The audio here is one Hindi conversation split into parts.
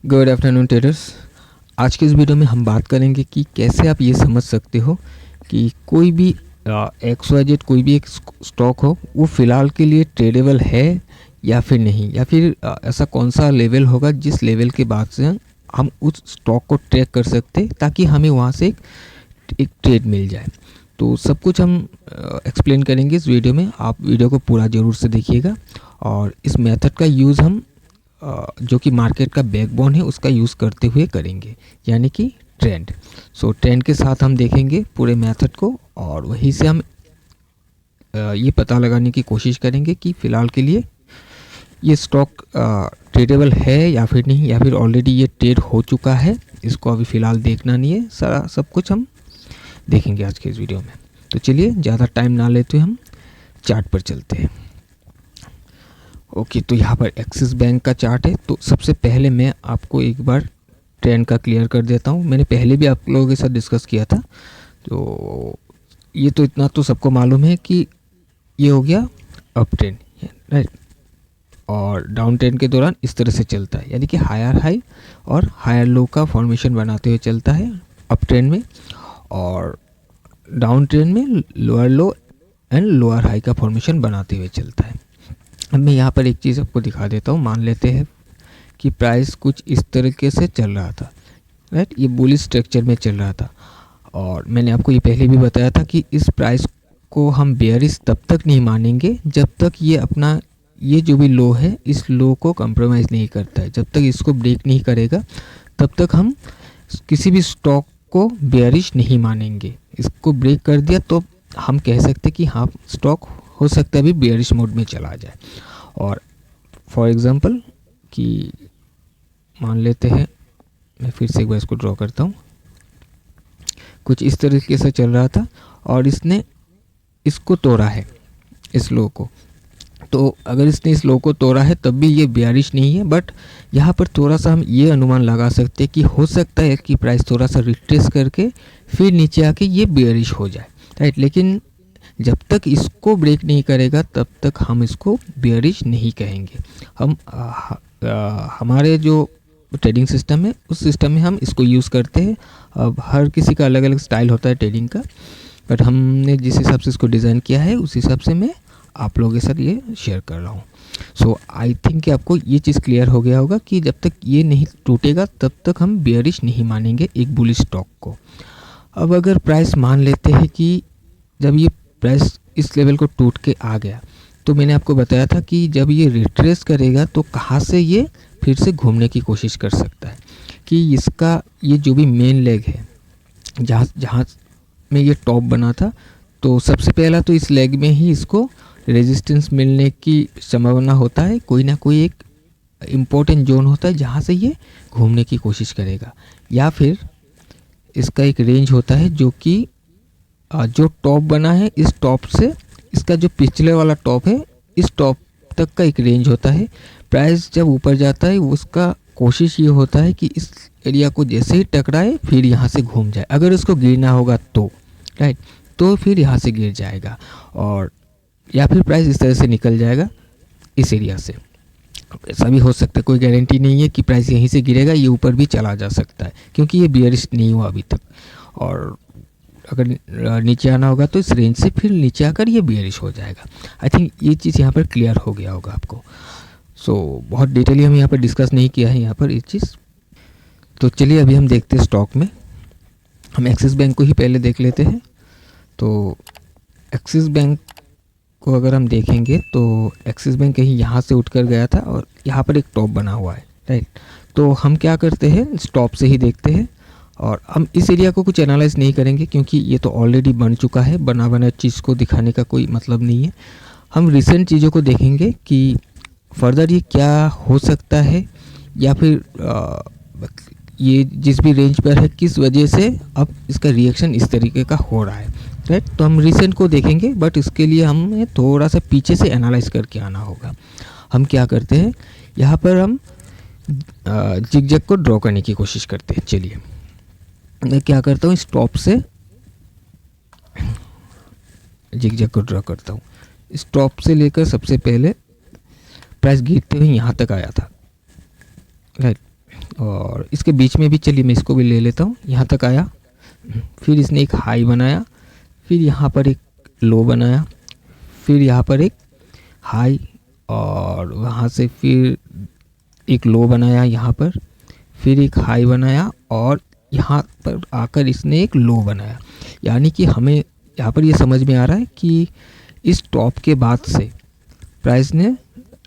Good afternoon traders. आज के इस वीडियो में हम बात करेंगे कि कैसे आप ये समझ सकते हो कि कोई भी XYZ कोई भी एक स्टॉक हो वो फ़िलहाल के लिए ट्रेडेबल है या फिर नहीं, या फिर ऐसा कौन सा लेवल होगा जिस लेवल के बाद से हम उस स्टॉक को ट्रैक कर सकते ताकि हमें वहाँ से एक ट्रेड मिल जाए। तो सब कुछ हम एक्सप्लेन करेंगे इस वीडियो में। आप वीडियो को पूरा ज़रूर से देखिएगा और इस मेथड का यूज़ हम जो कि मार्केट का बैकबोन है उसका यूज़ करते हुए करेंगे, यानी कि ट्रेंड। सो ट्रेंड के साथ हम देखेंगे पूरे मेथड को और वहीं से हम ये पता लगाने की कोशिश करेंगे कि फ़िलहाल के लिए ये स्टॉक ट्रेडेबल है या फिर नहीं, या फिर ऑलरेडी ये ट्रेड हो चुका है, इसको अभी फ़िलहाल देखना नहीं है। सारा सब कुछ हम देखेंगे आज के इस वीडियो में। तो चलिए ज़्यादा टाइम ना लेते हुए हम चार्ट पर चलते हैं। ओके, तो यहाँ पर एक्सिस बैंक का चार्ट है। तो सबसे पहले मैं आपको एक बार ट्रेंड का क्लियर कर देता हूँ। मैंने पहले भी आप लोगों के साथ डिस्कस किया था, तो ये तो इतना तो सबको मालूम है कि ये हो गया अप ट्रेंड, राइट। और डाउन ट्रेंड के दौरान इस तरह से चलता है, यानी कि हायर हाई और हायर लो का फॉर्मेशन बनाते हुए चलता है अप ट्रेंड में, और डाउन ट्रेंड में lower low and lower high का फॉर्मेशन बनाते हुए चलता है। अब मैं यहाँ पर एक चीज़ आपको दिखा देता हूँ। मान लेते हैं कि प्राइस कुछ इस तरीके से चल रहा था, राइट। ये बुलिश स्ट्रक्चर में चल रहा था और मैंने आपको ये पहले भी बताया था कि इस प्राइस को हम बेयरिश तब तक नहीं मानेंगे जब तक ये अपना ये जो भी लो है इस लो को कंप्रोमाइज़ नहीं करता है। जब तक इसको ब्रेक नहीं करेगा तब तक हम किसी भी स्टॉक को बेयरिश नहीं मानेंगे। इसको ब्रेक कर दिया तो हम कह सकते कि हाँ, स्टॉक हो सकता है अभी बेयरिश मोड में चला जाए। और फॉर एग्ज़ाम्पल कि मान लेते हैं, मैं फिर से एक बार इसको ड्रॉ करता हूँ। कुछ इस तरीके से चल रहा था और इसने इसको तोड़ा है, इस लो को। तो अगर इसने इस लो को तोड़ा है तब भी ये बेयरिश नहीं है, बट यहाँ पर थोड़ा सा हम ये अनुमान लगा सकते हैं कि हो सकता है कि प्राइस थोड़ा सा रिट्रेस करके फिर नीचे आके ये बेयरिश हो जाए, राइट। लेकिन जब तक इसको ब्रेक नहीं करेगा तब तक हम इसको बेयरिश नहीं कहेंगे। हम हमारे जो ट्रेडिंग सिस्टम है उस सिस्टम में हम इसको यूज़ करते हैं। अब हर किसी का अलग अलग स्टाइल होता है ट्रेडिंग का, बट हमने जिस हिसाब से इसको डिज़ाइन किया है उस हिसाब से मैं आप लोगों के साथ ये शेयर कर रहा हूँ। सो आई थिंक कि आपको ये चीज़ क्लियर हो गया होगा कि जब तक ये नहीं टूटेगा तब तक हम बेयरिश नहीं मानेंगे एक बुलिश स्टॉक को। अब अगर प्राइस मान लेते हैं कि जब ये प्राइस इस लेवल को टूट के आ गया, तो मैंने आपको बताया था कि जब ये रिट्रेस करेगा तो कहाँ से ये फिर से घूमने की कोशिश कर सकता है, कि इसका ये जो भी मेन लेग है जहाँ में ये टॉप बना था, तो सबसे पहला तो इस लेग में ही इसको रेजिस्टेंस मिलने की संभावना होता है। कोई ना कोई एक इम्पोर्टेंट जोन होता है जहाँ से ये घूमने की कोशिश करेगा, या फिर इसका एक रेंज होता है जो कि जो टॉप बना है इस टॉप से इसका जो पिछले वाला टॉप है इस टॉप तक का एक रेंज होता है। प्राइस जब ऊपर जाता है उसका कोशिश ये होता है कि इस एरिया को जैसे ही टकराए फिर यहाँ से घूम जाए। अगर इसको गिरना होगा तो, राइट, तो फिर यहाँ से गिर जाएगा, और या फिर प्राइस इस तरह से निकल जाएगा इस एरिया से। ऐसा भी हो सकता है, कोई गारंटी नहीं है कि प्राइस यहीं से गिरेगा, ये ऊपर भी चला जा सकता है क्योंकि ये बेयरिश नहीं हुआ अभी तक। और अगर नीचे आना होगा तो इस रेंज से फिर नीचे आकर ये बेयरिश हो जाएगा। आई थिंक ये चीज़ यहाँ पर क्लियर हो गया होगा आपको। सो बहुत डिटेली हम यहाँ पर डिस्कस नहीं किया है यहाँ पर ये चीज़। तो चलिए अभी हम देखते हैं स्टॉक में। हम एक्सिस बैंक को ही पहले देख लेते हैं। तो एक्सिस बैंक को अगर हम देखेंगे तो एक्सिस बैंक कहीं यहाँ से उठकर गया था और यहाँ पर एक टॉप बना हुआ है, राइट। तो हम क्या करते हैं, स्टॉप से ही देखते हैं और हम इस एरिया को कुछ एनालाइज नहीं करेंगे क्योंकि ये तो ऑलरेडी बन चुका है। बना बना चीज़ को दिखाने का कोई मतलब नहीं है। हम रिसेंट चीज़ों को देखेंगे कि फर्दर ये क्या हो सकता है, या फिर ये जिस भी रेंज पर है किस वजह से अब इसका रिएक्शन इस तरीके का हो रहा है, राइट। तो हम रिसेंट को देखेंगे, बट इसके लिए हमें थोड़ा सा पीछे से एनालाइज करके आना होगा। हम क्या करते हैं, यहाँ पर हम जिगजैग को ड्रॉ करने की कोशिश करते हैं। चलिए मैं क्या करता हूँ, स्टॉप से जिगजैग को ड्रॉ करता हूँ। स्टॉप से लेकर सबसे पहले प्राइस गिरते हुए यहाँ तक आया था, राइट। और इसके बीच में भी चलिए मैं इसको भी ले लेता हूँ, यहाँ तक आया, फिर इसने एक हाई बनाया, फिर यहाँ पर एक लो बनाया, फिर यहाँ पर एक हाई, और वहाँ से फिर एक लो बनाया यहाँ पर, फिर एक हाई बनाया, और यहाँ पर आकर इसने एक लो बनाया। यानी कि हमें यहाँ पर ये समझ में आ रहा है कि इस टॉप के बाद से प्राइस ने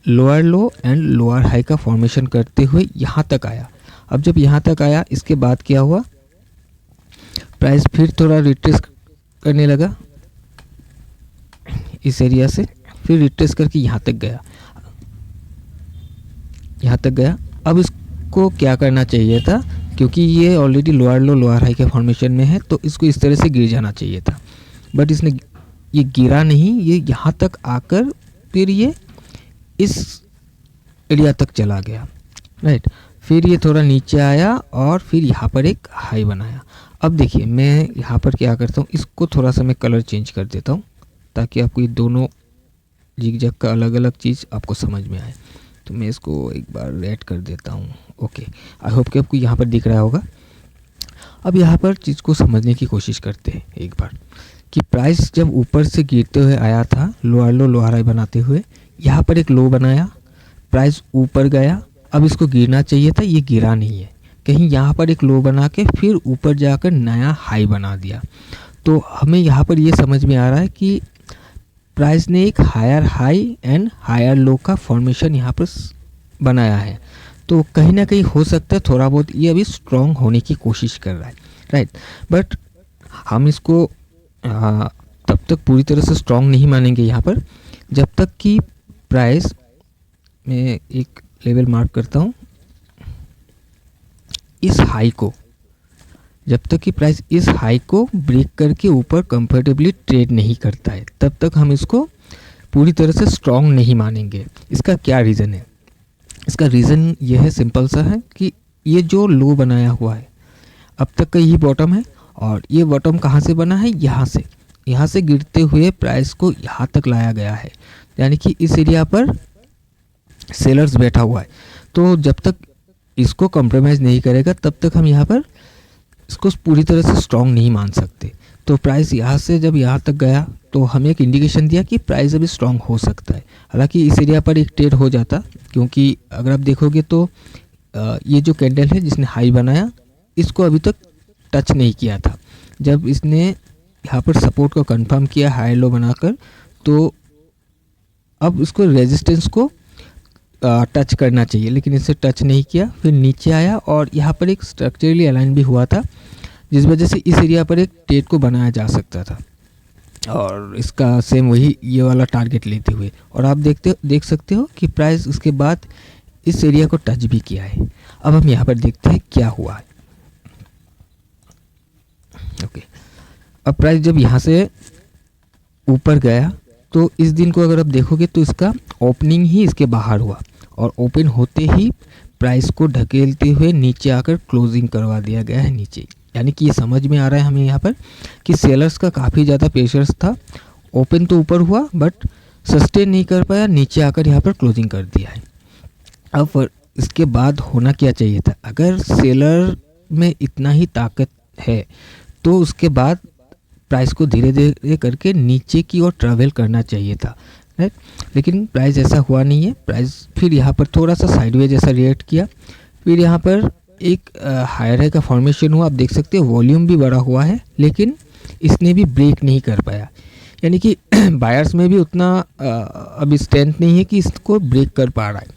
lower low and lower high का फॉर्मेशन करते हुए यहाँ तक आया। अब जब यहाँ तक आया, इसके बाद क्या हुआ, प्राइस फिर थोड़ा रिट्रेस करने लगा इस एरिया से, फिर रिट्रेस करके यहाँ तक गया, यहाँ तक गया। अब इसको क्या करना चाहिए था, क्योंकि ये ऑलरेडी लोअर लो लोअर हाई के फॉर्मेशन में है, तो इसको इस तरह से गिर जाना चाहिए था, बट इसने ये गिरा नहीं, ये यहाँ तक आकर फिर ये इस एरिया तक चला गया, राइट। फिर ये थोड़ा नीचे आया और फिर यहाँ पर एक हाई बनाया। अब देखिए मैं यहाँ पर क्या करता हूँ, इसको थोड़ा सा मैं कलर चेंज कर देता हूँ ताकि आपको ये दोनों जिग-जैग का अलग अलग चीज़ आपको समझ में आए। तो मैं इसको एक बार रेड कर देता हूँ। ओके, आई होप कि आपको यहाँ पर दिख रहा होगा। अब यहाँ पर चीज़ को समझने की कोशिश करते हैं एक बार कि प्राइस जब ऊपर से गिरते हुए आया था, लोअर लो लोअर हाई बनाते हुए, यहाँ पर एक लो बनाया, प्राइस ऊपर गया, अब इसको गिरना चाहिए था, ये गिरा नहीं है, कहीं यहाँ पर एक लो बना के फिर ऊपर जाकर नया हाई बना दिया। तो हमें यहाँ पर ये समझ में आ रहा है कि प्राइस ने एक higher high and higher low का फॉर्मेशन यहाँ पर बनाया है। तो कहीं ना कहीं हो सकता है थोड़ा बहुत ये अभी स्ट्रॉन्ग होने की कोशिश कर रहा है, राइट। बट हम इसको तब तक पूरी तरह से स्ट्रॉन्ग नहीं मानेंगे यहाँ पर, जब तक कि प्राइस, मैं एक लेवल मार्क करता हूँ, इस हाई को, जब तक कि प्राइस इस हाई को ब्रेक करके ऊपर कंफर्टेबली ट्रेड नहीं करता है, तब तक हम इसको पूरी तरह से स्ट्रॉन्ग नहीं मानेंगे। इसका क्या रीज़न है? इसका रीज़न ये है, सिंपल सा है कि ये जो लो बनाया हुआ है अब तक का यही बॉटम है, और ये बॉटम कहाँ से बना है, यहाँ से गिरते हुए प्राइस को यहाँ तक लाया गया है। यानी कि इस एरिया पर सेलर्स बैठा हुआ है, तो जब तक इसको कॉम्प्रोमाइज़ नहीं करेगा तब तक हम यहाँ पर इसको पूरी तरह से स्ट्रॉन्ग नहीं मान सकते। तो प्राइस यहाँ से जब यहाँ तक गया तो हमें एक इंडिकेशन दिया कि प्राइस अभी स्ट्रॉन्ग हो सकता है। हालांकि इस एरिया पर एक ट्रेड हो जाता, क्योंकि अगर आप देखोगे तो ये जो कैंडल है जिसने हाई बनाया, इसको अभी तक टच नहीं किया था। जब इसने यहाँ पर सपोर्ट को कंफर्म किया हाई लो बनाकर, तो अब इसको रेजिस्टेंस को टच करना चाहिए, लेकिन इसे टच नहीं किया। फिर नीचे आया और यहाँ पर एक स्ट्रक्चरली अलाइन भी हुआ था, जिस वजह से इस एरिया पर एक ट्रेड को बनाया जा सकता था, और इसका सेम वही ये वाला टारगेट लेते हुए। और आप देख सकते हो कि प्राइस उसके बाद इस एरिया को टच भी किया है। अब हम यहाँ पर देखते हैं क्या हुआ है। ओके, अब प्राइस जब यहाँ से ऊपर गया तो इस दिन को अगर आप देखोगे तो इसका ओपनिंग ही इसके बाहर हुआ, और ओपन होते ही प्राइस को ढकेलते हुए नीचे आकर क्लोजिंग करवा दिया गया है नीचे। यानी कि ये समझ में आ रहा है हमें यहाँ पर कि सेलर्स का काफ़ी ज़्यादा प्रेशर्स था। ओपन तो ऊपर हुआ बट सस्टेन नहीं कर पाया, नीचे आकर यहाँ पर क्लोजिंग कर दिया है। अब इसके बाद होना क्या चाहिए था, अगर सेलर में इतना ही ताकत है तो उसके बाद प्राइस को धीरे धीरे करके नीचे की ओर ट्रैवल करना चाहिए था, राइट। लेकिन प्राइस ऐसा हुआ नहीं है। प्राइस फिर यहाँ पर थोड़ा सा साइडवेज जैसा रिएक्ट किया, फिर यहाँ पर एक हायर हाई का फॉर्मेशन हुआ। आप देख सकते हो वॉल्यूम भी बड़ा हुआ है, लेकिन इसने भी ब्रेक नहीं कर पाया। यानी कि बायर्स में भी उतना अभी स्ट्रेंथ नहीं है कि इसको ब्रेक कर पा रहा है।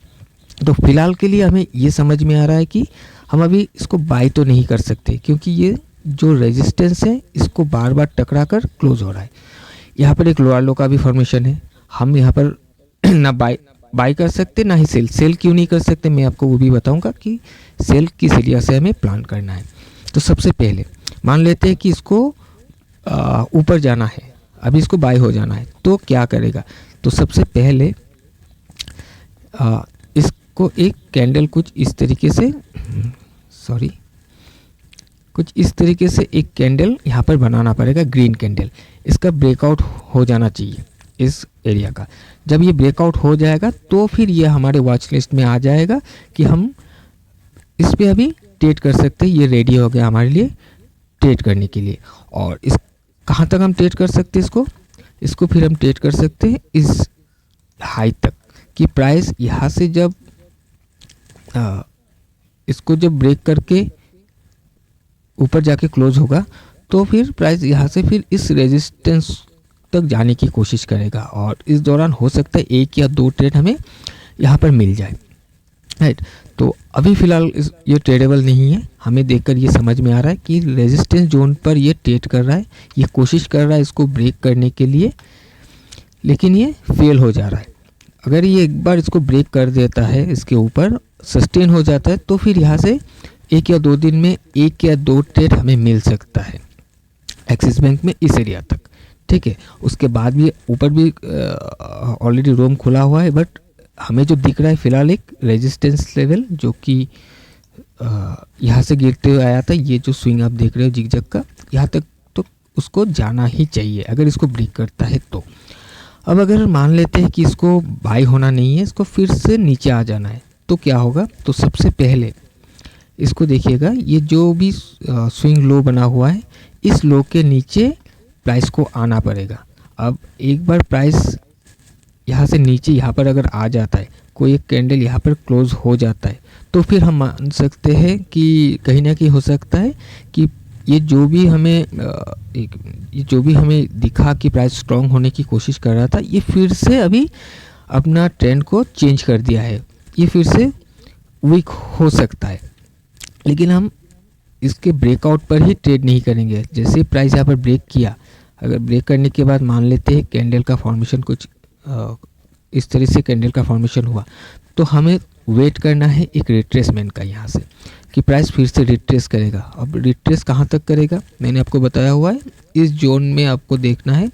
तो फिलहाल के लिए हमें ये समझ में आ रहा है कि हम अभी इसको बाय तो नहीं कर सकते, क्योंकि ये जो रेजिस्टेंस है इसको बार बार टकरा कर क्लोज हो रहा है। यहाँ पर एक लोअर लो का भी फॉर्मेशन है। हम यहाँ पर ना बाय कर सकते ना ही सेल क्यों नहीं कर सकते, मैं आपको वो भी बताऊंगा कि सेल किस एरिया से हमें प्लान करना है। तो सबसे पहले मान लेते हैं कि इसको ऊपर जाना है, अभी इसको बाय हो जाना है, तो क्या करेगा। तो सबसे पहले इसको एक कैंडल कुछ इस तरीके से एक कैंडल यहाँ पर बनाना पड़ेगा, ग्रीन कैंडल। इसका ब्रेकआउट हो जाना चाहिए इस एरिया का। जब ये ब्रेकआउट हो जाएगा तो फिर ये हमारे वॉच लिस्ट में आ जाएगा कि हम इस पे अभी ट्रेड कर सकते हैं, ये रेडी हो गया हमारे लिए ट्रेड करने के लिए। और इस कहाँ तक हम ट्रेड कर सकते हैं इसको फिर हम ट्रेड कर सकते हैं इस हाई तक, कि प्राइस यहाँ से जब इसको जब ब्रेक करके ऊपर जाके क्लोज होगा तो फिर प्राइस यहाँ से फिर इस रेजिस्टेंस तक जाने की कोशिश करेगा, और इस दौरान हो सकता है 1 या 2 ट्रेड हमें यहाँ पर मिल जाए, राइट। तो अभी फ़िलहाल ये ट्रेडेबल नहीं है, हमें देखकर ये समझ में आ रहा है कि रेजिस्टेंस जोन पर ये ट्रेड कर रहा है, ये कोशिश कर रहा है इसको ब्रेक करने के लिए, लेकिन ये फेल हो जा रहा है। अगर ये एक बार इसको ब्रेक कर देता है, इसके ऊपर सस्टेन हो जाता है, तो फिर यहाँ से 1 या 2 दिन में 1 या 2 ट्रेड हमें मिल सकता है एक्सिस बैंक में इस एरिया तक, ठीक है। उसके बाद भी ऊपर भी ऑलरेडी रोम खुला हुआ है, बट हमें जो दिख रहा है फ़िलहाल एक रेजिस्टेंस लेवल, जो कि यहाँ से गिरते हुए आया था, ये जो स्विंग आप देख रहे हो जिगजैग का, यहाँ तक तो उसको जाना ही चाहिए अगर इसको ब्रेक करता है तो। अब अगर मान लेते हैं कि इसको बाई होना नहीं है, इसको फिर से नीचे आ जाना है, तो क्या होगा? तो सबसे पहले इसको देखिएगा, ये जो भी स्विंग लो बना हुआ है, इस लो के नीचे प्राइस को आना पड़ेगा। अब एक बार प्राइस यहाँ से नीचे यहाँ पर अगर आ जाता है, कोई एक कैंडल यहाँ पर क्लोज हो जाता है, तो फिर हम मान सकते हैं कि कहीं ना कहीं हो सकता है कि ये जो भी हमें दिखा कि प्राइस स्ट्रॉन्ग होने की कोशिश कर रहा था, ये फिर से अभी अपना ट्रेंड को चेंज कर दिया है, ये फिर से वीक हो सकता है। लेकिन हम इसके ब्रेकआउट पर ही ट्रेड नहीं करेंगे। जैसे प्राइस यहाँ पर ब्रेक किया, अगर ब्रेक करने के बाद मान लेते हैं कैंडल का फॉर्मेशन कुछ इस तरह से कैंडल का फॉर्मेशन हुआ, तो हमें वेट करना है एक रिट्रेसमेंट का यहाँ से, कि प्राइस फिर से रिट्रेस करेगा। अब रिट्रेस कहाँ तक करेगा मैंने आपको बताया हुआ है, इस जोन में आपको देखना है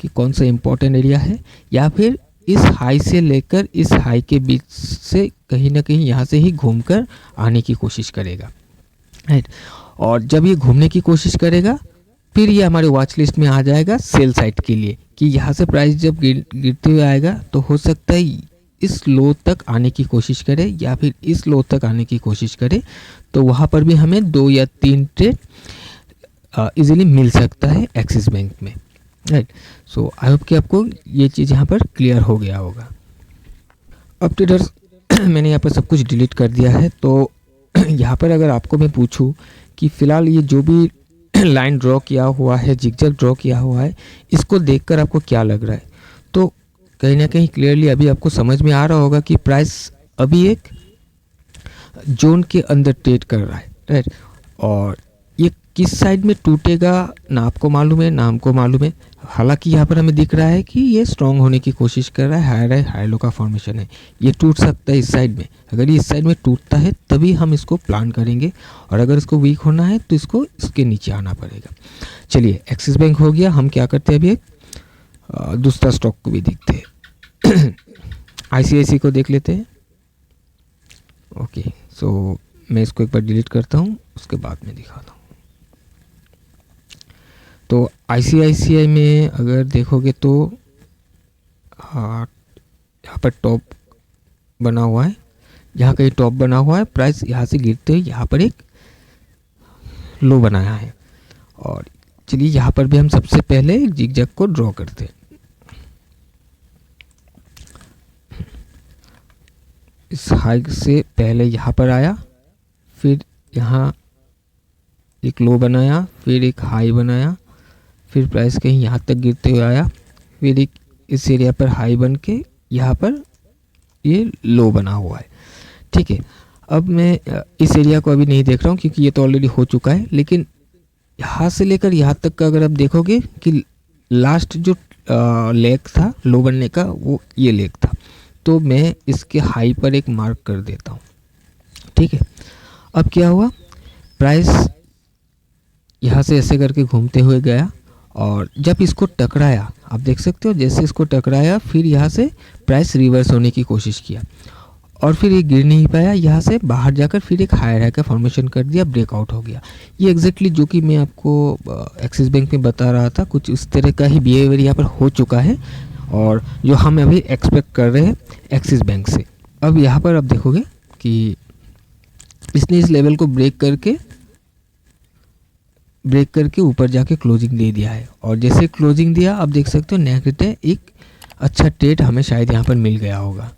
कि कौन सा इम्पोर्टेंट एरिया है, या फिर इस हाई से लेकर इस हाई के बीच से कहीं ना कहीं यहाँ से ही घूमकर आने की कोशिश करेगा, राइट। और जब ये घूमने की कोशिश करेगा, फिर ये हमारे वॉच लिस्ट में आ जाएगा सेल साइड के लिए, कि यहाँ से प्राइस जब गिरते हुए आएगा तो हो सकता है इस लो तक आने की कोशिश करे, या फिर इस लो तक आने की कोशिश करे, तो वहाँ पर भी हमें 2 या 3 ट्रेड इजीली मिल सकता है एक्सिस बैंक में, राइट। सो आई होप कि आपको ये चीज़ यहाँ पर क्लियर हो गया होगा। अब ट्रेडर्स मैंने यहाँ पर सब कुछ डिलीट कर दिया है, तो यहाँ पर अगर आपको मैं पूछूँ कि फ़िलहाल ये जो भी लाइन ड्रॉ किया हुआ है, जिगजैग ड्रॉ किया हुआ है, इसको देखकर आपको क्या लग रहा है? तो कहीं ना कहीं क्लियरली अभी आपको समझ में आ रहा होगा कि प्राइस अभी एक जोन के अंदर ट्रेड कर रहा है, राइट। और ये किस साइड में टूटेगा ना आपको मालूम है ना हमको मालूम है। हालांकि यहाँ पर हमें दिख रहा है कि ये स्ट्रॉन्ग होने की कोशिश कर रहा है, हाई लो का फॉर्मेशन है, ये टूट सकता है इस साइड में। अगर ये इस साइड में टूटता है तभी हम इसको प्लान करेंगे, और अगर इसको वीक होना है तो इसको इसके नीचे आना पड़ेगा। चलिए, एक्सिस बैंक हो गया। हम क्या करते हैं अभी एक दूसरा स्टॉक को भी देखते हैं। ICICI को देख लेते हैं। ओके, सो मैं इसको एक बार डिलीट करता हूँ, उसके बाद में दिखाता हूँ। तो ICICI में अगर देखोगे तो यहाँ पर टॉप बना हुआ है, यहाँ कहीं टॉप बना हुआ है, प्राइस यहाँ से गिरते हुए यहाँ पर एक लो बनाया है। और चलिए यहाँ पर भी हम सबसे पहले एक जिगजैग को ड्रॉ करते हैं। इस हाई से पहले यहाँ पर आया, फिर यहाँ एक लो बनाया, फिर एक हाई बनाया, फिर प्राइस कहीं यहाँ तक गिरते हुए आया, फिर एक इस एरिया पर हाई बन के यहाँ पर ये लो बना हुआ है, ठीक है। अब मैं इस एरिया को अभी नहीं देख रहा हूँ क्योंकि ये तो ऑलरेडी हो चुका है, लेकिन यहाँ से लेकर यहाँ तक का अगर आप देखोगे कि लास्ट जो लेग था लो बनने का, वो ये लेग था, तो मैं इसके हाई पर एक मार्क कर देता हूँ, ठीक है। अब क्या हुआ, प्राइस यहाँ से ऐसे करके घूमते हुए गया, और जब इसको टकराया, आप देख सकते हो जैसे इसको टकराया, फिर यहाँ से प्राइस रिवर्स होने की कोशिश किया, और फिर ये गिर नहीं पाया, यहाँ से बाहर जाकर फिर एक हायर हाई का फॉर्मेशन कर दिया, ब्रेकआउट हो गया। ये एग्जैक्टली जो कि मैं आपको एक्सिस बैंक में बता रहा था, कुछ इस तरह का ही बिहेवियर यहाँ पर हो चुका है, और जो हम अभी एक्सपेक्ट कर रहे हैं एक्सिस बैंक से। अब यहाँ पर आप देखोगे कि इसने इस लेवल को ब्रेक करके ऊपर जाके क्लोजिंग दे दिया है, और जैसे क्लोजिंग दिया आप देख सकते हो नेगेटिव एक अच्छा ट्रेड हमें शायद यहाँ पर मिल गया होगा।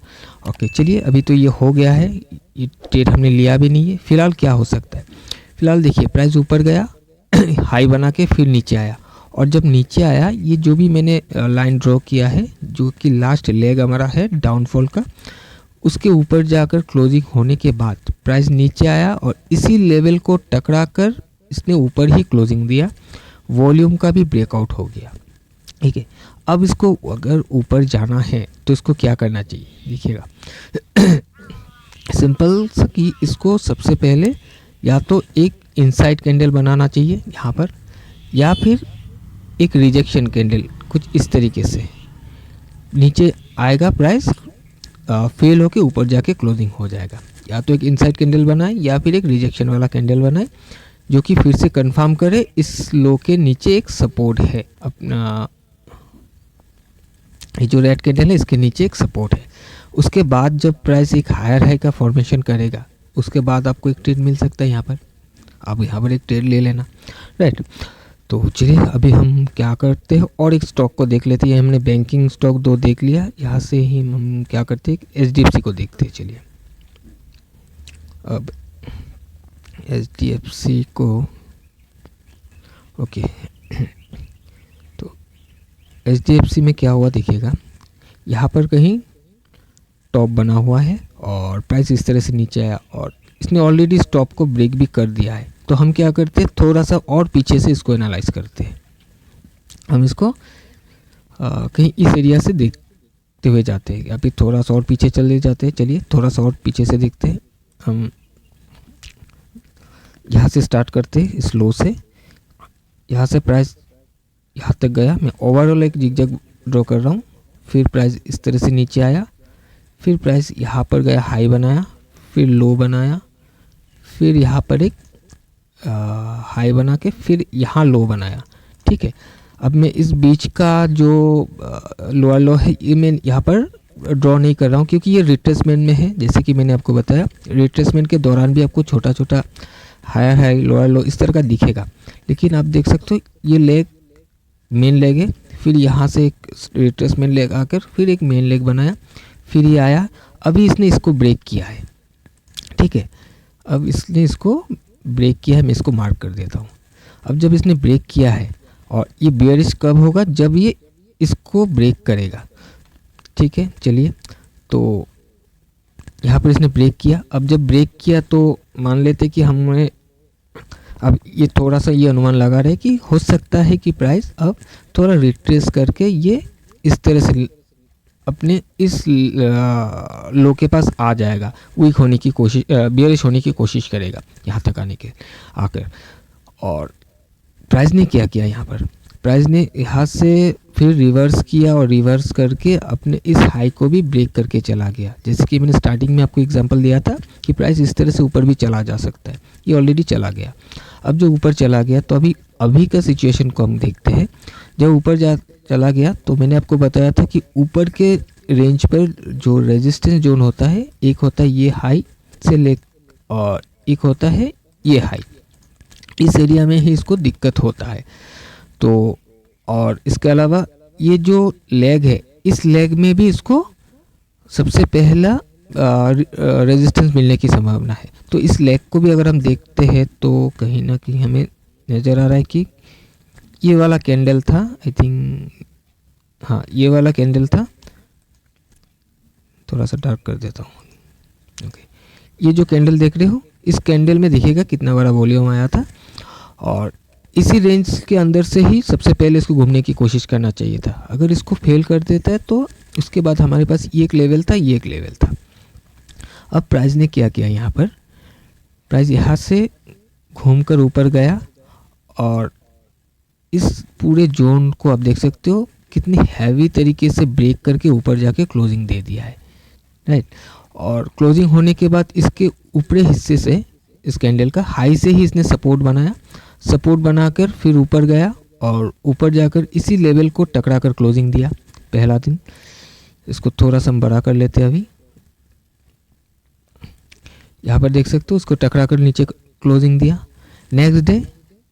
ओके चलिए, अभी तो ये हो गया है, ये ट्रेड हमने लिया भी नहीं है। फिलहाल क्या हो सकता है, फिलहाल देखिए प्राइस ऊपर गया हाई बना के फिर नीचे आया, और जब नीचे आया ये जो भी मैंने लाइन ड्रॉ किया है जो कि लास्ट लेग हमारा है डाउनफॉल का, उसके ऊपर जाकर क्लोजिंग होने के बाद प्राइस नीचे आया और इसी लेवल को टकरा कर इसने ऊपर ही क्लोजिंग दिया, वॉल्यूम का भी ब्रेकआउट हो गया। ठीक है, अब इसको अगर ऊपर जाना है तो इसको क्या करना चाहिए, देखिएगा सिंपल सा कि इसको सबसे पहले या तो एक इनसाइड कैंडल बनाना चाहिए यहाँ पर, या फिर एक रिजेक्शन कैंडल कुछ इस तरीके से नीचे आएगा, प्राइस फेल होके ऊपर जाके क्लोजिंग हो जाएगा। या तो एक इनसाइड कैंडल बनाए या फिर एक रिजेक्शन वाला कैंडल बनाए जो कि फिर से कंफर्म करे इस लो के नीचे एक सपोर्ट है, अपना ये जो रेड कैंडल है इसके नीचे एक सपोर्ट है। उसके बाद जब प्राइस एक हायर हाई का फॉर्मेशन करेगा उसके बाद आपको एक ट्रेड मिल सकता है, यहाँ पर आप यहाँ पर एक ट्रेड ले लेना, राइट। तो चलिए अभी हम क्या करते हैं और एक स्टॉक को देख लेते हैं। हमने बैंकिंग स्टॉक 2 देख लिया, यहाँ से ही हम क्या करते हैं HDFC को देखते हैं। चलिए अब HDFC को ओके तो HDFC में क्या हुआ देखिएगा, यहाँ पर कहीं टॉप बना हुआ है और प्राइस इस तरह से नीचे आया और इसने ऑलरेडी स्टॉप को ब्रेक भी कर दिया है। तो हम क्या करते हैं थोड़ा सा और पीछे से इसको एनालाइज करते हैं, हम इसको कहीं इस एरिया से देखते हुए जाते हैं, अभी थोड़ा सा और पीछे चले जाते हैं। चलिए थोड़ा सा और पीछे से देखते हैं, हम यहाँ से स्टार्ट करते हैं इस लो से, यहाँ से प्राइस यहाँ तक गया, मैं ओवरऑल एक जिगजैग ड्रॉ कर रहा हूँ। फिर प्राइस इस तरह से नीचे आया, फिर प्राइस यहाँ पर गया हाई बनाया, फिर लो बनाया, फिर यहाँ पर एक हाई बना के फिर यहाँ लो बनाया। ठीक है, अब मैं इस बीच का जो लोअर लो है ये मैं यहाँ पर ड्रॉ नहीं कर रहा हूँ क्योंकि ये रिट्रेसमेंट में है। जैसे कि मैंने आपको बताया रिट्रेसमेंट के दौरान भी आपको छोटा छोटा हायर हाई लोअर लो इस तरह का दिखेगा, लेकिन आप देख सकते हो ये लेग मेन लेग है, फिर यहाँ से एक रिट्रेसमेंट लेग आकर फिर एक मेन लेग बनाया, फिर ये आया, अभी इसने इसको ब्रेक किया है। ठीक है, अब इसने इसको ब्रेक किया है, मैं इसको मार्क कर देता हूँ। अब जब इसने ब्रेक किया है और ये बेयरिश कब होगा, जब ये इसको ब्रेक करेगा। ठीक है, चलिए तो यहाँ पर इसने ब्रेक किया, अब जब ब्रेक किया तो मान लेते कि हमें अब ये थोड़ा सा ये अनुमान लगा रहे कि हो सकता है कि प्राइस अब थोड़ा रिट्रेस करके ये इस तरह से अपने इस लो के पास आ जाएगा, वीक होने की कोशिश बियरिश होने की कोशिश करेगा यहाँ तक आने के आकर। और प्राइस ने क्या किया, यहाँ पर प्राइस ने यहाँ से फिर रिवर्स किया और रिवर्स करके अपने इस हाई को भी ब्रेक करके चला गया। जैसे कि मैंने स्टार्टिंग में आपको एग्जांपल दिया था कि प्राइस इस तरह से ऊपर भी चला जा सकता है, ये ऑलरेडी चला गया। अब जो ऊपर चला गया तो अभी का सिचुएशन को हम देखते हैं। जब ऊपर चला गया तो मैंने आपको बताया था कि ऊपर के रेंज पर जो रेजिस्टेंस जोन होता है, एक होता है ये हाई से ले और एक होता है ये हाई, इस एरिया में ही इसको दिक्कत होता है। तो और इसके अलावा ये जो लेग है इस लेग में भी इसको सबसे पहला रेजिस्टेंस मिलने की संभावना है। तो इस लेग को भी अगर हम देखते हैं तो कहीं ना कहीं हमें नज़र आ रहा है कि ये वाला कैंडल था, आई थिंक हाँ ये वाला कैंडल था, थोड़ा सा डार्क कर देता हूँ। ओके, ये जो कैंडल देख रहे हो इस कैंडल में देखिएगा कितना बड़ा वॉल्यूम आया था और इसी रेंज के अंदर से ही सबसे पहले इसको घूमने की कोशिश करना चाहिए था। अगर इसको फेल कर देता है तो उसके बाद हमारे पास ये एक लेवल था, ये एक लेवल था। अब प्राइस ने क्या किया, यहाँ पर प्राइस यहाँ से घूमकर ऊपर गया और इस पूरे जोन को आप देख सकते हो कितनी हैवी तरीके से ब्रेक करके ऊपर जाके क्लोजिंग दे दिया है, राइट। और क्लोजिंग होने के बाद इसके ऊपरी हिस्से से इस कैंडल का हाई से ही इसने सपोर्ट बनाया, सपोर्ट बनाकर फिर ऊपर गया और ऊपर जाकर इसी लेवल को टकरा कर क्लोजिंग दिया पहला दिन। इसको थोड़ा सा हम बड़ा कर लेते हैं। अभी यहाँ पर देख सकते हो उसको टकरा कर नीचे क्लोजिंग दिया। नेक्स्ट डे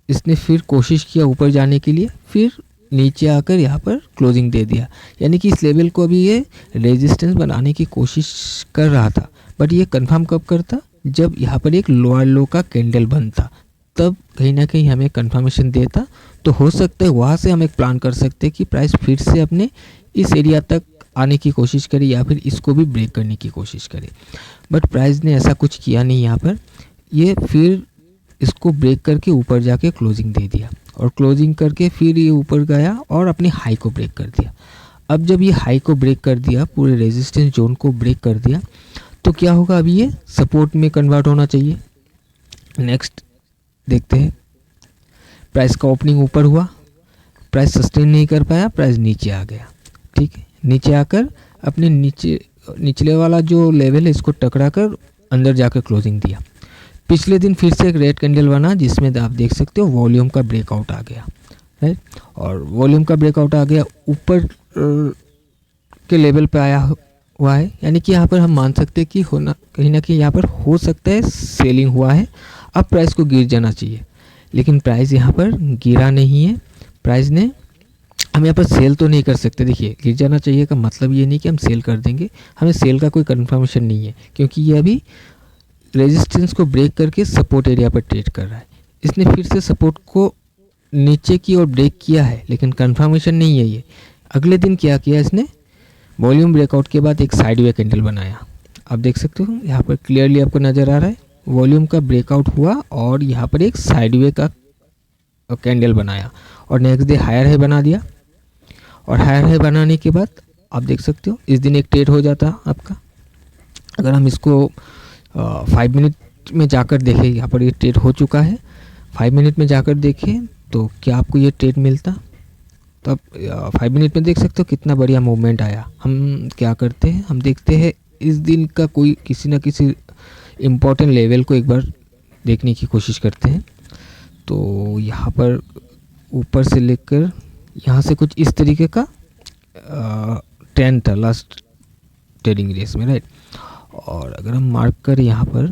इसने फिर कोशिश किया ऊपर जाने के लिए, फिर नीचे आकर यहाँ पर क्लोजिंग दे दिया। यानी कि इस लेवल को अभी ये रेजिस्टेंस बनाने की कोशिश कर रहा था, बट ये कंफर्म कब करता, जब यहाँ पर एक लोअर लो का कैंडल बनता, तब कहीं ना कहीं हमें कंफर्मेशन देता। तो हो सकता है वहाँ से हम एक प्लान कर सकते हैं कि प्राइस फिर से अपने इस एरिया तक आने की कोशिश करे या फिर इसको भी ब्रेक करने की कोशिश करे। बट प्राइस ने ऐसा कुछ किया नहीं। यहाँ पर ये फिर इसको ब्रेक करके ऊपर जाके क्लोजिंग दे दिया, और क्लोजिंग करके फिर ये ऊपर गया और अपनी हाई को ब्रेक कर दिया। अब जब ये हाई को ब्रेक कर दिया, पूरे रेजिस्टेंस जोन को ब्रेक कर दिया, तो क्या होगा, अभी ये सपोर्ट में कन्वर्ट होना चाहिए। नेक्स्ट देखते हैं, प्राइस का ओपनिंग ऊपर हुआ, प्राइस सस्टेन नहीं कर पाया, प्राइस नीचे आ गया। ठीक है, नीचे आकर अपने निचले वाला जो लेवल है इसको टकरा कर अंदर जाकर क्लोजिंग दिया। पिछले दिन फिर से एक रेड कैंडल बना, जिसमें आप देख सकते हो वॉल्यूम का ब्रेकआउट आ गया, राइट। और वॉल्यूम का ब्रेकआउट आ गया, ऊपर के लेवल पे आया हुआ है। यानी कि यहाँ पर हम मान सकते हैं कि होना कहीं ना कहीं यहाँ पर हो सकता है सेलिंग हुआ है। अब प्राइस को गिर जाना चाहिए, लेकिन प्राइस यहाँ पर गिरा नहीं है। प्राइस ने, हम यहाँ पर सेल तो नहीं कर सकते। देखिए, गिर जाना चाहिए का मतलब ये नहीं कि हम सेल कर देंगे, हमें सेल का कोई कंफर्मेशन नहीं है, क्योंकि ये अभी रेजिस्टेंस को ब्रेक करके सपोर्ट एरिया पर ट्रेड कर रहा है। इसने फिर से सपोर्ट को नीचे की ओर ब्रेक किया है, लेकिन कंफर्मेशन नहीं है ये। अगले दिन क्या किया इसने, वॉल्यूम ब्रेकआउट के बाद एक साइडवे कैंडल बनाया। आप देख सकते हो यहाँ पर क्लियरली आपको नज़र आ रहा है, वॉल्यूम का ब्रेकआउट हुआ और यहाँ पर एक साइडवे का कैंडल बनाया, और नेक्स्ट डे हायर हाई बना दिया। और हायर हाई बनाने के बाद आप देख सकते हो इस दिन एक ट्रेड हो जाता आपका। अगर हम इसको 5 मिनट में जाकर देखें, यहाँ पर ये ट्रेड हो चुका है, 5 मिनट में जाकर देखें तो क्या आपको ये ट्रेड मिलता। तो आप 5 मिनट में देख सकते हो कितना बढ़िया मूवमेंट आया। हम क्या करते हैं, हम देखते हैं इस दिन का कोई किसी ना किसी इम्पोर्टेंट लेवल को एक बार देखने की कोशिश करते हैं। तो यहाँ पर ऊपर से लेकर यहाँ से कुछ इस तरीके का ट्रेंड था लास्ट ट्रेडिंग रेस में, राइट। और अगर हम मार्क करें यहाँ पर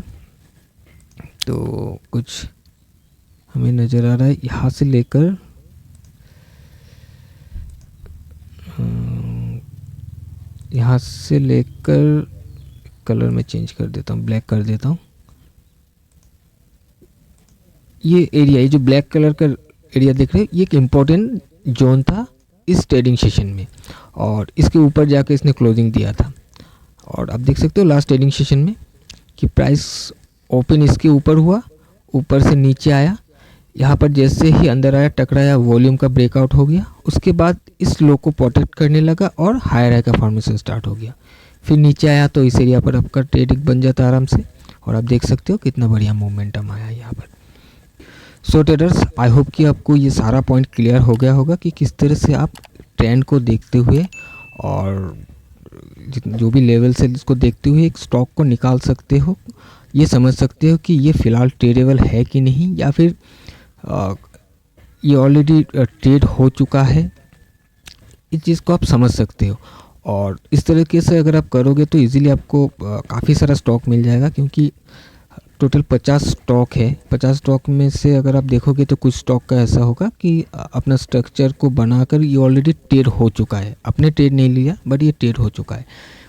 तो कुछ हमें नज़र आ रहा है, यहाँ से लेकर कलर में चेंज कर देता हूँ, ब्लैक कर देता हूँ। ये एरिया, ये जो ब्लैक कलर का एरिया देख रहे हैं, ये एक इम्पोर्टेंट जोन था इस ट्रेडिंग सेशन में, और इसके ऊपर जाके इसने क्लोजिंग दिया था। और आप देख सकते हो लास्ट ट्रेडिंग सेशन में कि प्राइस ओपन इसके ऊपर हुआ, ऊपर से नीचे आया, यहाँ पर जैसे ही अंदर आया टकराया, वॉल्यूम का ब्रेकआउट हो गया, उसके बाद इस लो को प्रोटेक्ट करने लगा और हायर हाई का फॉर्मेशन स्टार्ट हो गया। फिर नीचे आया तो इस एरिया पर आपका ट्रेडिंग बन जाता आराम से, और आप देख सकते हो कितना बढ़िया मोमेंटम आया यहाँ पर। सो ट्रेडर्स, आई होप कि आपको ये सारा पॉइंट क्लियर हो गया होगा कि किस तरह से आप ट्रेंड को देखते हुए और जो भी लेवल है इसको देखते हुए एक स्टॉक को निकाल सकते हो, ये समझ सकते हो कि ये फ़िलहाल ट्रेडेबल है कि नहीं, या फिर ये ऑलरेडी ट्रेड हो चुका है। इस चीज़ को आप समझ सकते हो, और इस तरीके से अगर आप करोगे तो इजीली आपको काफ़ी सारा स्टॉक मिल जाएगा, क्योंकि टोटल 50 स्टॉक है। 50 स्टॉक में से अगर आप देखोगे तो कुछ स्टॉक का ऐसा होगा कि अपना स्ट्रक्चर को बनाकर ये ऑलरेडी ट्रेड हो चुका है, अपने ट्रेड नहीं लिया बट ये ट्रेड हो चुका है।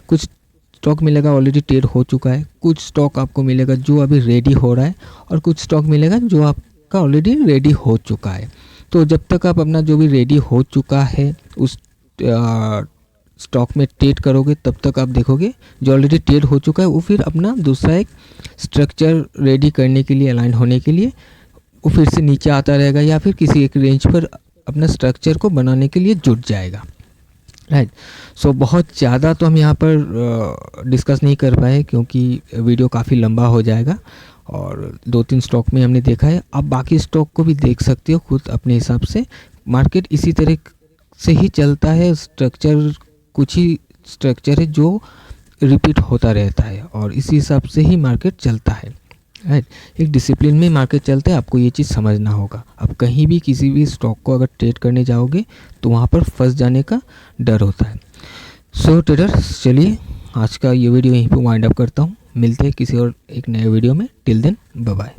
कुछ स्टॉक मिलेगा ऑलरेडी ट्रेड हो चुका है, कुछ स्टॉक आपको मिलेगा जो अभी रेडी हो रहा है, और कुछ स्टॉक मिलेगा जो आपका ऑलरेडी रेडी हो चुका है। तो जब तक आप अपना जो भी रेडी हो चुका है उस स्टॉक में ट्रेड करोगे, तब तक आप देखोगे जो ऑलरेडी ट्रेड हो चुका है वो फिर अपना दूसरा एक स्ट्रक्चर रेडी करने के लिए, अलाइन होने के लिए वो फिर से नीचे आता रहेगा, या फिर किसी एक रेंज पर अपना स्ट्रक्चर को बनाने के लिए जुट जाएगा, राइट। सो बहुत ज़्यादा तो हम यहाँ पर डिस्कस नहीं कर पाए, क्योंकि वीडियो काफ़ी लंबा हो जाएगा, और 2-3 स्टॉक में हमने देखा है। आप बाकी स्टॉक को भी देख सकते हो खुद अपने हिसाब से। मार्केट इसी तरह से ही चलता है, स्ट्रक्चर कुछ ही स्ट्रक्चर है जो रिपीट होता रहता है, और इसी हिसाब से ही मार्केट चलता है, राइट। एक डिसिप्लिन में मार्केट चलता है, आपको ये चीज़ समझना होगा। आप कहीं भी किसी भी स्टॉक को अगर ट्रेड करने जाओगे तो वहाँ पर फंस जाने का डर होता है। सो ट्रेडर्स, चलिए आज का ये वीडियो यहीं पे वाइंड अप करता हूँ। मिलते हैं किसी और एक नए वीडियो में। Till then bye bye.